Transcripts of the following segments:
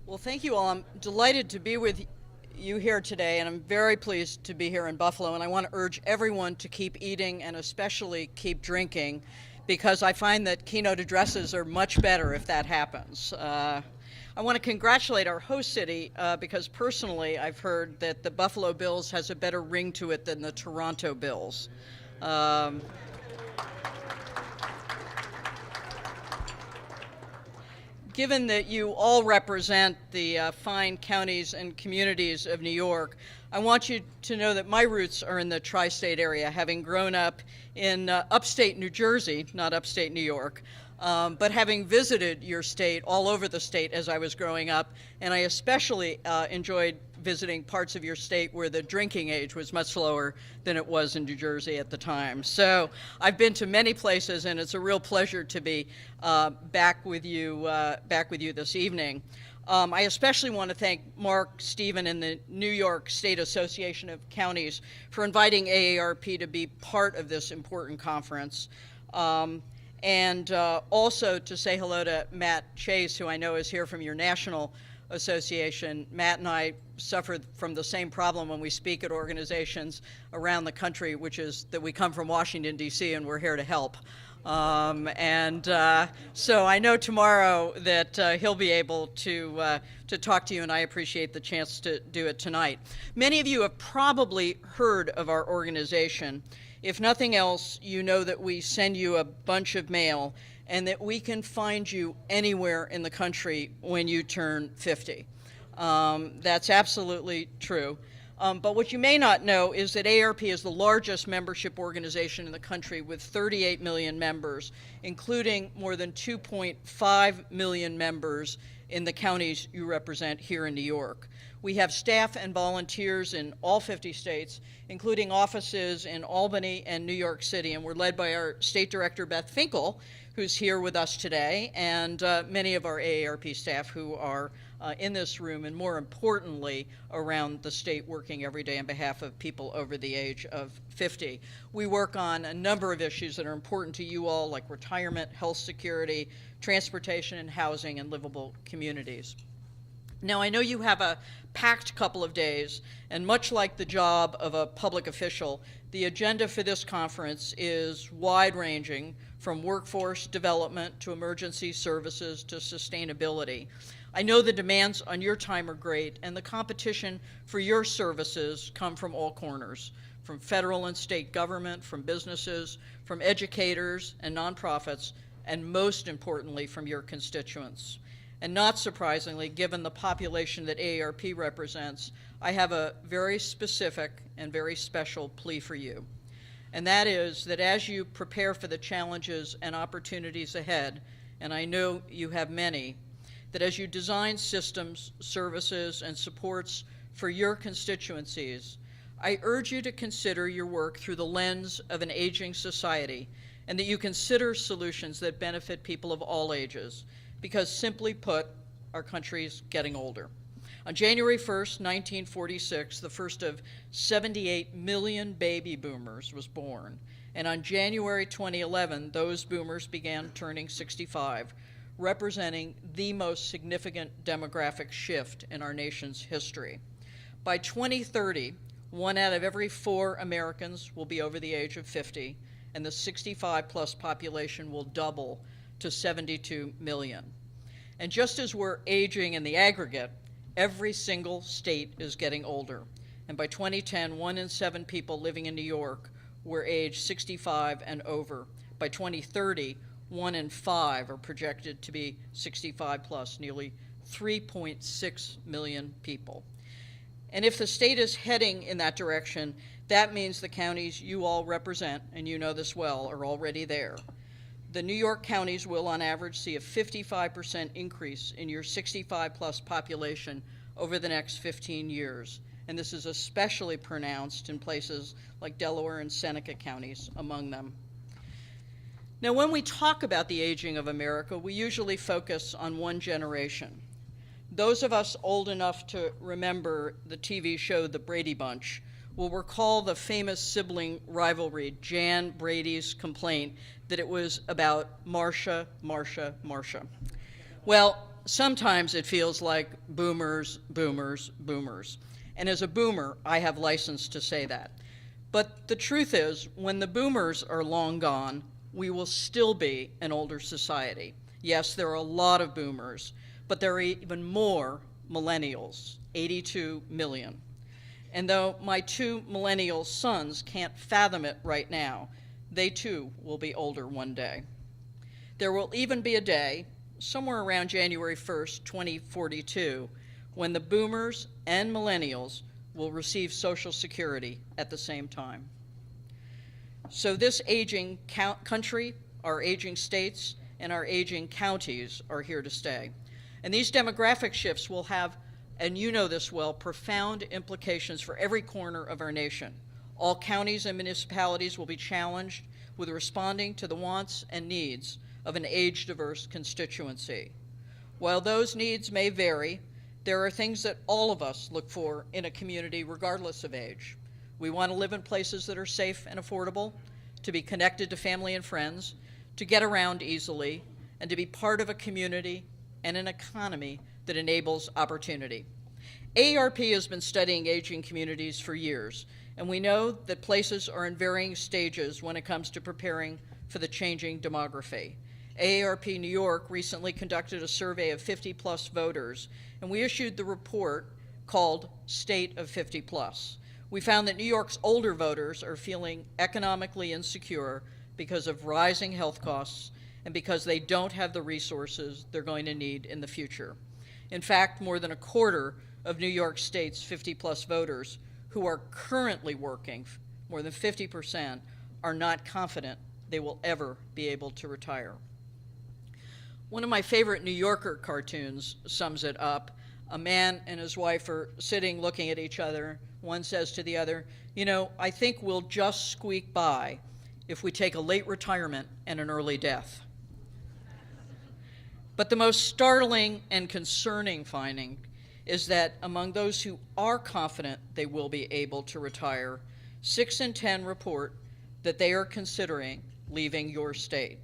Well, thank you all. I'm delighted to be with you here today, and I'm very pleased to be here in Buffalo. And I want to urge everyone to keep eating and especially keep drinking, because I find that keynote addresses are much better if that happens. I want to congratulate our host city because personally I've heard that the Buffalo Bills has a better ring to it than the Toronto Bills. Given that you all represent the fine counties and communities of New York, I want you to know that my roots are in the tri-state area, having grown up in upstate New Jersey, not upstate New York, but having visited your state all over the state as I was growing up, and I especially enjoyed visiting parts of your state where the drinking age was much lower than it was in New Jersey at the time. So I've been to many places, and it's a real pleasure to be back with you this evening. I especially want to thank Mark, Stephen, and the New York State Association of Counties for inviting AARP to be part of this important conference. And also to say hello to Matt Chase, who I know is here from your national association. Matt and I suffered from the same problem when we speak at organizations around the country, which is that we come from Washington, D.C., and we're here to help. So I know tomorrow that he'll be able to talk to you, and I appreciate the chance to do it tonight. Many of you have probably heard of our organization. If nothing else, you know that we send you a bunch of mail and that we can find you anywhere in the country when you turn 50. That's absolutely true. But what you may not know is that AARP is the largest membership organization in the country with 38 million members, including more than 2.5 million members in the counties you represent here in New York. We have staff and volunteers in all 50 states, including offices in Albany and New York City, and we're led by our State Director, Beth Finkel, who's here with us today, and many of our AARP staff who are in this room, and more importantly, around the state working every day on behalf of people over the age of 50. We work on a number of issues that are important to you all, like retirement, health security, transportation and housing, and livable communities. Now, I know you have a packed couple of days, and much like the job of a public official, the agenda for this conference is wide-ranging, from workforce development to emergency services to sustainability. I know the demands on your time are great, and the competition for your services come from all corners, from federal and state government, from businesses, from educators and nonprofits, and most importantly, from your constituents. And not surprisingly, given the population that AARP represents, I have a very specific and very special plea for you. And that is that as you prepare for the challenges and opportunities ahead, and I know you have many, that as you design systems, services, and supports for your constituencies, I urge you to consider your work through the lens of an aging society, and that you consider solutions that benefit people of all ages, because simply put, our country's getting older. On January 1st, 1946, the first of 78 million baby boomers was born. And on January 2011, those boomers began turning 65, representing the most significant demographic shift in our nation's history. By 2030, 1 out of every 4 Americans will be over the age of 50, and the 65-plus population will double to 72 million. And just as we're aging in the aggregate, every single state is getting older. And by 2010, 1 in 7 people living in New York were age 65 and over. By 2030, 1 in 5 are projected to be 65 plus, nearly 3.6 million people. And if the state is heading in that direction, that means the counties you all represent, and you know this well, are already there. The New York counties will, on average, see a 55% increase in your 65-plus population over the next 15 years. And this is especially pronounced in places like Delaware and Seneca counties, among them. Now, when we talk about the aging of America, we usually focus on one generation. Those of us old enough to remember the TV show The Brady Bunch will recall the famous sibling rivalry, Jan Brady's complaint that it was about Marcia, Marcia, Marcia. Well, sometimes it feels like boomers, boomers, boomers. And as a boomer, I have license to say that. But the truth is, when the boomers are long gone, we will still be an older society. Yes, there are a lot of boomers, but there are even more millennials, 82 million. And though my two millennial sons can't fathom it right now, they too will be older one day. There will even be a day, somewhere around January 1st, 2042, when the boomers and millennials will receive Social Security at the same time. So this aging country, our aging states, and our aging counties are here to stay. And these demographic shifts will have, and you know this well, profound implications for every corner of our nation. All counties and municipalities will be challenged with responding to the wants and needs of an age-diverse constituency. While those needs may vary, there are things that all of us look for in a community regardless of age. We want to live in places that are safe and affordable, to be connected to family and friends, to get around easily, and to be part of a community and an economy that enables opportunity. AARP has been studying aging communities for years, and we know that places are in varying stages when it comes to preparing for the changing demography. AARP New York recently conducted a survey of 50-plus voters, and we issued the report called State of 50-plus. We found that New York's older voters are feeling economically insecure because of rising health costs and because they don't have the resources they're going to need in the future. In fact, more than a quarter of New York State's 50-plus voters who are currently working, more than 50%, are not confident they will ever be able to retire. One of my favorite New Yorker cartoons sums it up. A man and his wife are sitting looking at each other. One says to the other, "You know, I think we'll just squeak by if we take a late retirement and an early death." But the most startling and concerning finding is that among those who are confident they will be able to retire, 6 in 10 report that they are considering leaving your state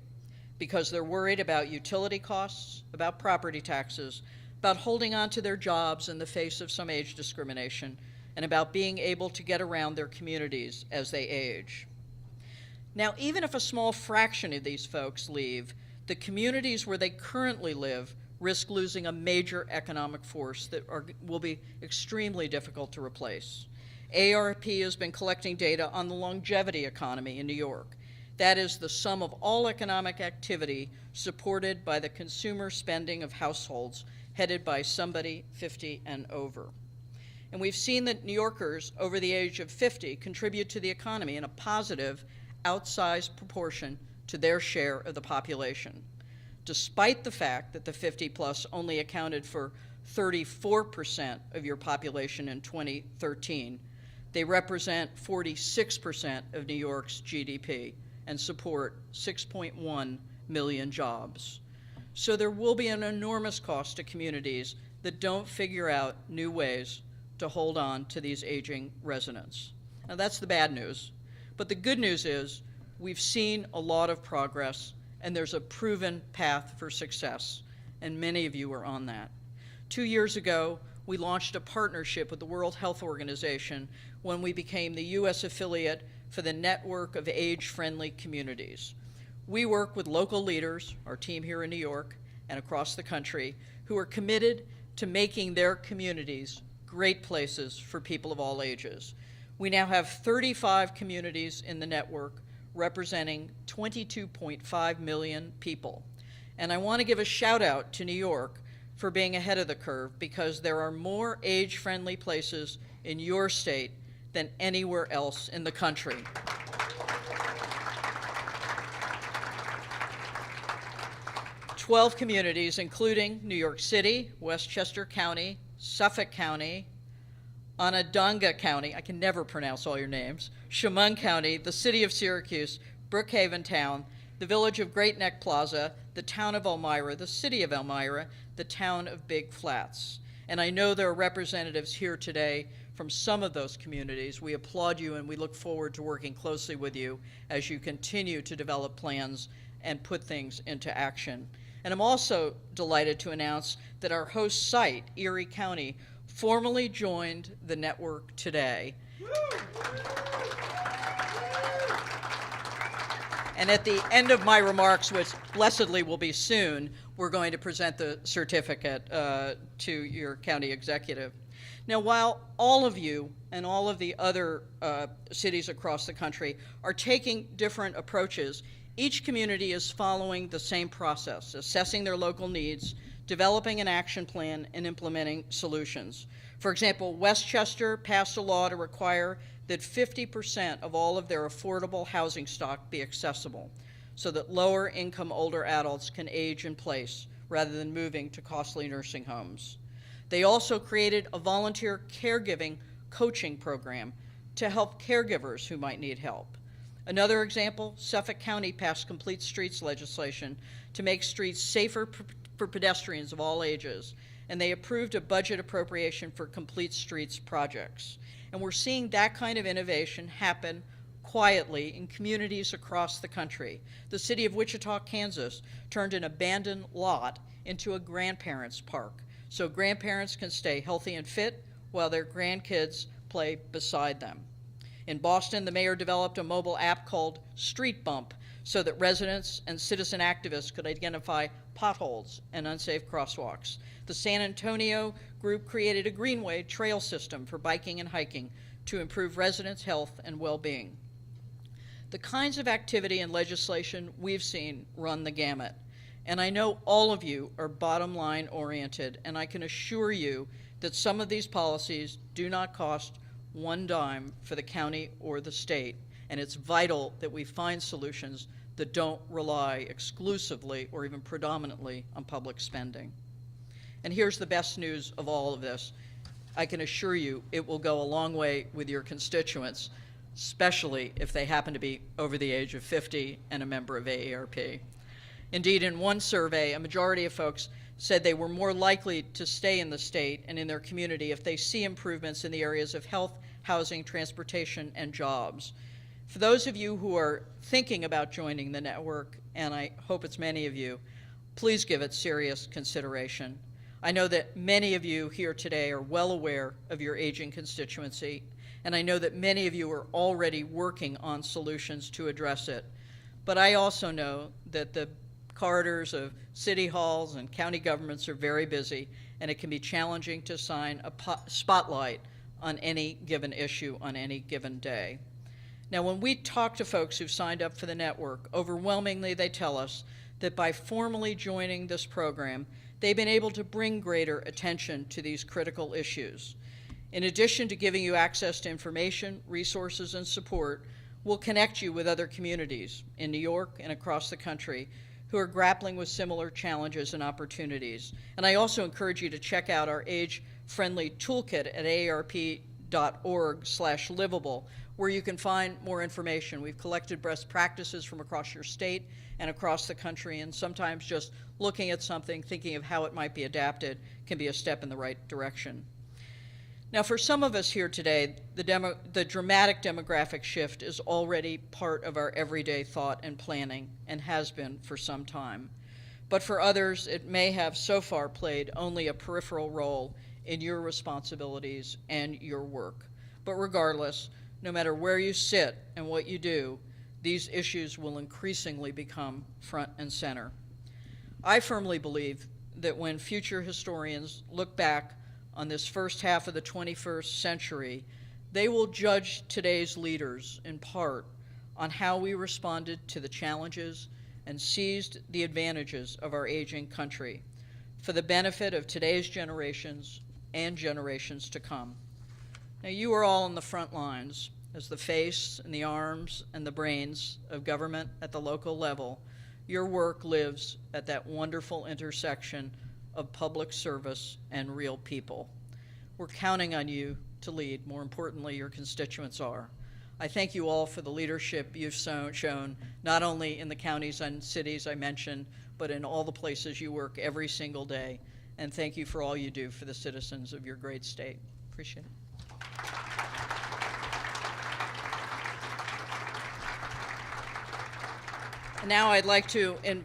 because they're worried about utility costs, about property taxes, about holding on to their jobs in the face of some age discrimination, and about being able to get around their communities as they age. Now, even if a small fraction of these folks leave, the communities where they currently live risk losing a major economic force that will be extremely difficult to replace. AARP has been collecting data on the longevity economy in New York. That is the sum of all economic activity supported by the consumer spending of households headed by somebody 50 and over. And we've seen that New Yorkers over the age of 50 contribute to the economy in a positive, outsized proportion to their share of the population, despite the fact that the 50-plus only accounted for 34% of your population in 2013. They represent 46% of New York's GDP and support 6.1 million jobs. So there will be an enormous cost to communities that don't figure out new ways to hold on to these aging residents. Now that's the bad news. But the good news is we've seen a lot of progress and there's a proven path for success, and many of you are on that. 2 years ago, we launched a partnership with the World Health Organization when we became the U.S. affiliate for the Network of Age-Friendly Communities. We work with local leaders, our team here in New York and across the country, who are committed to making their communities great places for people of all ages. We now have 35 communities in the network representing 22.5 million people. And I want to give a shout out to New York for being ahead of the curve because there are more age-friendly places in your state than anywhere else in the country. Twelve communities, including New York City, Westchester County, Suffolk County, Onondaga County, I can never pronounce all your names, Chemung County, the city of Syracuse, Brookhaven Town, the village of Great Neck Plaza, the town of Elmira, the city of Elmira, the town of Big Flats. And I know there are representatives here today from some of those communities. We applaud you and we look forward to working closely with you as you continue to develop plans and put things into action. And I'm also delighted to announce that our host site, Erie County, formally joined the network today. And at the end of my remarks, which blessedly will be soon, we're going to present the certificate to your county executive. Now, while all of you and all of the other cities across the country are taking different approaches, each community is following the same process, assessing their local needs, developing an action plan, and implementing solutions. For example, Westchester passed a law to require that 50% of all of their affordable housing stock be accessible so that lower income older adults can age in place rather than moving to costly nursing homes. They also created a volunteer caregiving coaching program to help caregivers who might need help. Another example, Suffolk County passed complete streets legislation to make streets safer for pedestrians of all ages, and they approved a budget appropriation for complete streets projects. And we're seeing that kind of innovation happen quietly in communities across the country. The city of Wichita, Kansas turned an abandoned lot into a grandparents' park, so grandparents can stay healthy and fit while their grandkids play beside them. In Boston, the mayor developed a mobile app called Street Bump so that residents and citizen activists could identify potholes and unsafe crosswalks. The San Antonio group created a greenway trail system for biking and hiking to improve residents' health and well-being. The kinds of activity and legislation we've seen run the gamut. And I know all of you are bottom line oriented, and I can assure you that some of these policies do not cost one dime for the county or the state, and it's vital that we find solutions that don't rely exclusively or even predominantly on public spending. And here's the best news of all of this. I can assure you it will go a long way with your constituents, especially if they happen to be over the age of 50 and a member of AARP. Indeed, in one survey, a majority of folks said they were more likely to stay in the state and in their community if they see improvements in the areas of health, housing, transportation, and jobs. For those of you who are thinking about joining the network, and I hope it's many of you, please give it serious consideration. I know that many of you here today are well aware of your aging constituency, and I know that many of you are already working on solutions to address it. But I also know that the corridors of city halls and county governments are very busy, and it can be challenging to shine a spotlight on any given issue on any given day. Now, when we talk to folks who've signed up for the network, overwhelmingly they tell us that by formally joining this program, they've been able to bring greater attention to these critical issues. In addition to giving you access to information, resources, and support, we'll connect you with other communities in New York and across the country who are grappling with similar challenges and opportunities. And I also encourage you to check out our age-friendly toolkit at aarp.org/livable, where you can find more information. We've collected best practices from across your state and across the country, and sometimes just looking at something, thinking of how it might be adapted, can be a step in the right direction. Now, for some of us here today, the dramatic demographic shift is already part of our everyday thought and planning, and has been for some time. But for others, it may have so far played only a peripheral role in your responsibilities and your work. But regardless, no matter where you sit and what you do, these issues will increasingly become front and center. I firmly believe that when future historians look back on this first half of the 21st century, they will judge today's leaders in part on how we responded to the challenges and seized the advantages of our aging country for the benefit of today's generations and generations to come. Now, you are all on the front lines as the face and the arms and the brains of government at the local level. Your work lives at that wonderful intersection of public service and real people. We're counting on you to lead. More importantly, your constituents are. I thank you all for the leadership you've shown, not only in the counties and cities I mentioned, but in all the places you work every single day. And thank you for all you do for the citizens of your great state. Appreciate it. And now I'd like to invite